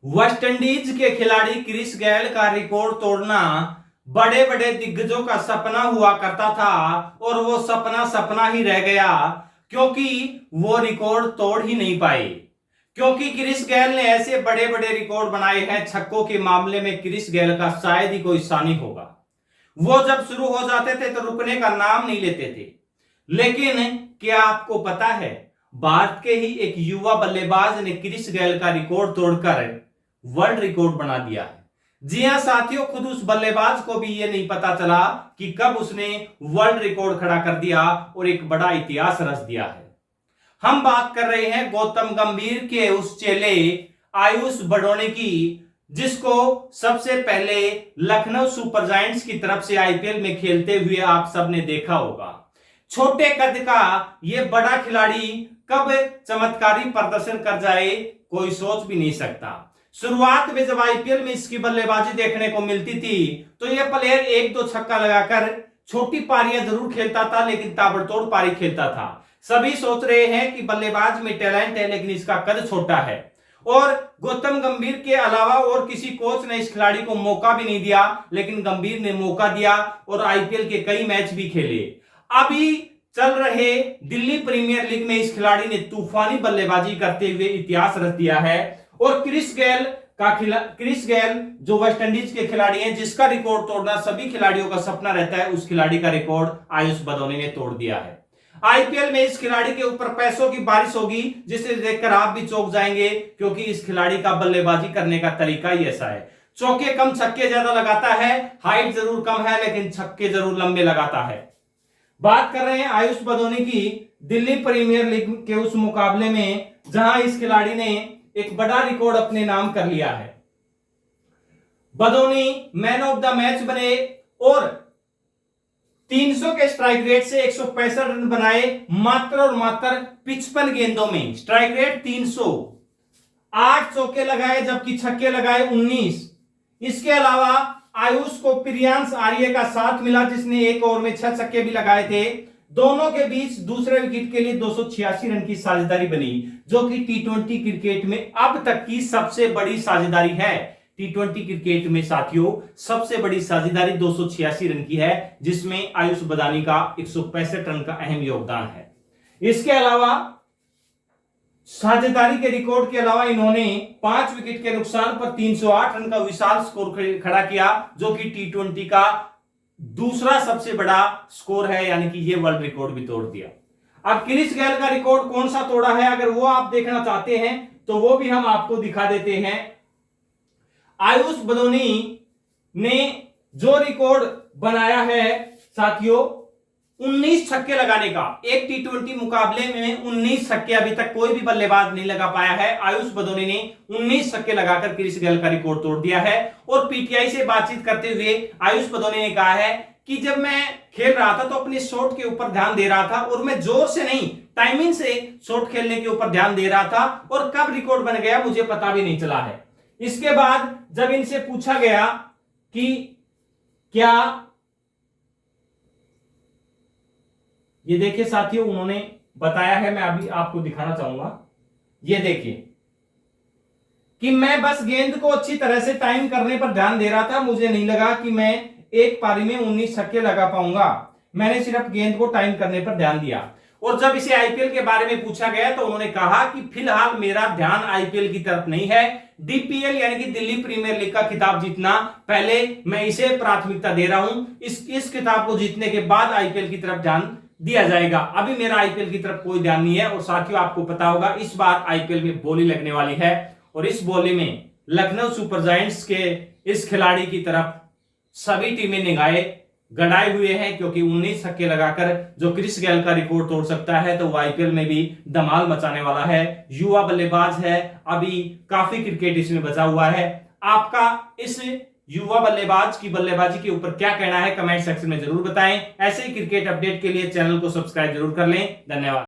West Indies के खिलाड़ी Chris Gayle का रिकॉर्ड तोड़ना बड़े बड़े दिग्गजों का सपना हुआ करता था और वो सपना सपना ही रह गया, क्योंकि वो रिकॉर्ड तोड़ ही नहीं पाए। क्योंकि क्रिस गेल ने ऐसे बड़े बड़े रिकॉर्ड बनाए हैं, छक्कों के मामले में क्रिस गेल का शायद ही कोई सानी होगा। वो जब शुरू हो जाते थे तो रुकने का नाम नहीं लेते थे। लेकिन क्या आपको पता है, भारत के ही एक युवा बल्लेबाज ने क्रिस गेल का रिकॉर्ड तोड़कर वर्ल्ड रिकॉर्ड बना दिया है। जी हां साथियों, खुद उस बल्लेबाज को भी यह नहीं पता चला कि कब उसने वर्ल्ड रिकॉर्ड खड़ा कर दिया और एक बड़ा इतिहास रच दिया है। हम बात कर रहे हैं गौतम गंभीर के उस चेले आयुष बडोनी की, जिसको सबसे पहले लखनऊ सुपर जायंट्स की तरफ से आईपीएल में खेलते हुए आप सबने देखा होगा। छोटे कद का यह बड़ा खिलाड़ी कब चमत्कारी प्रदर्शन कर जाए कोई सोच भी नहीं सकता। शुरुआत में जब आईपीएल में इसकी बल्लेबाजी देखने को मिलती थी तो यह प्लेयर एक दो छक्का लगाकर छोटी पारियां जरूर खेलता था, लेकिन ताबड़तोड़ पारी खेलता था। सभी सोच रहे हैं कि बल्लेबाज में टैलेंट है, लेकिन इसका कद छोटा है। और गौतम गंभीर के अलावा और किसी कोच ने इस खिलाड़ी को मौका भी नहीं दिया, लेकिन गंभीर ने मौका दिया और आईपीएल के कई मैच भी खेले। अभी चल रहे दिल्ली प्रीमियर लीग में इस खिलाड़ी ने तूफानी बल्लेबाजी करते हुए इतिहास रच दिया है। और क्रिस गेल जो वेस्टइंडीज के खिलाड़ी हैं, जिसका रिकॉर्ड तोड़ना सभी खिलाड़ियों का सपना रहता है, उस खिलाड़ी का रिकॉर्ड आयुष बडोनी ने तोड़ दिया है। आईपीएल में इस खिलाड़ी के ऊपर पैसों की बारिश होगी, जिसे देखकर आप भी चौंक जाएंगे, क्योंकि इस खिलाड़ी का बल्लेबाजी करने का तरीका ही ऐसा है। चौके कम छक्के ज्यादा लगाता है, हाइट जरूर कम है लेकिन छक्के जरूर लंबे लगाता है। बात कर रहे हैं आयुष बडोनी की दिल्ली प्रीमियर लीग के उस मुकाबले में जहां इस खिलाड़ी ने एक बड़ा रिकॉर्ड अपने नाम कर लिया है। Badoni man of the match बने और 300 के स्ट्राइक रेट से 165 रन बनाए मात्र और मात्र 55 गेंदों में। स्ट्राइक रेट 300, 8 चौके लगाए जबकि छक्के लगाए 19। इसके अलावा आयुष को प्रियांश आर्य का साथ मिला, जिसने एक ओवर में 6 छक्के भी लगाए थे। दोनों के बीच दूसरे विकेट के लिए 286 रन की साझेदारी बनी, जो कि टी20 क्रिकेट में अब तक की सबसे बड़ी साझेदारी है। टी20 क्रिकेट में साथियों सबसे बड़ी साझेदारी 286 रन की है, जिसमें आयुष बडोनी का 165 रन का अहम योगदान है। इसके अलावा साझेदारी के रिकॉर्ड के अलावा इन्होंने 5 विकेट के नुकसान पर 308 रन का विशाल स्कोर खड़ा किया, जो कि टी20 का दूसरा सबसे बड़ा स्कोर है, यानी कि ये वर्ल्ड रिकॉर्ड भी तोड़ दिया। अब क्रिस गेल का रिकॉर्ड कौन सा तोड़ा है, अगर वो आप देखना चाहते हैं तो वो भी हम आपको दिखा देते हैं। आयुष बडोनी ने जो रिकॉर्ड बनाया है साथियों 19 छक्के लगाने का, एक टी20 मुकाबले में 19 छक्के अभी तक कोई भी बल्लेबाज नहीं लगा पाया है। आयुष बडोनी ने 19 छक्के लगाकर क्रिस गेल का रिकॉर्ड तोड़ दिया है। और पीटीआई से बातचीत करते हुए आयुष बडोनी ने कहा है कि जब मैं खेल रहा था तो अपने शॉट के ऊपर ध्यान दे रहा था और मैं जोर से नहीं, टाइमिंग से शॉट खेलने के ऊपर ध्यान दे रहा था, और कब रिकॉर्ड बन गया मुझे पता भी नहीं चला है। इसके बाद जब इनसे पूछा गया कि क्या, ये देखिए साथियों उन्होंने बताया है, मैं अभी आपको दिखाना चाहूंगा। ये देखिए कि मैं बस गेंद को अच्छी तरह से टाइम करने पर ध्यान दे रहा था, मुझे नहीं लगा कि मैं एक पारी में 19 छक्के लगा पाऊंगा, मैंने सिर्फ गेंद को टाइम करने पर ध्यान दिया। और जब इसे आईपीएल के बारे में पूछा गया तो उन्होंने कहा कि फिलहाल मेरा ध्यान आईपीएल की तरफ नहीं है, डीपीएल यानी कि दिल्ली प्रीमियर लीग का खिताब जीतना, पहले मैं इसे प्राथमिकता दे रहा हूं। इस खिताब को जीतने के बाद आईपीएल की तरफ ध्यान दिया जाएगा, अभी मेरा आईपीएल की तरफ कोई ध्यान नहीं है। और साथियों आपको पता होगा इस बार आईपीएल में बोली लगने वाली है, और इस बोली में लखनऊ सुपर जायंट्स के इस खिलाड़ी की तरफ सभी टीमें निगाहें गड़ाए हुए हैं, क्योंकि 19 छक्के लगाकर जो क्रिस गेल का रिकॉर्ड तोड़ सकता है तो वो आईपीएल में भी धमाल मचाने वाला है। युवा बल्लेबाज है, अभी काफी क्रिकेट इसमें बचा हुआ है। आपका इस युवा बल्लेबाज की बल्लेबाजी के ऊपर क्या कहना है, कमेंट सेक्शन में जरूर बताएं। ऐसे ही क्रिकेट अपडेट के लिए चैनल को सब्सक्राइब जरूर कर लें। धन्यवाद।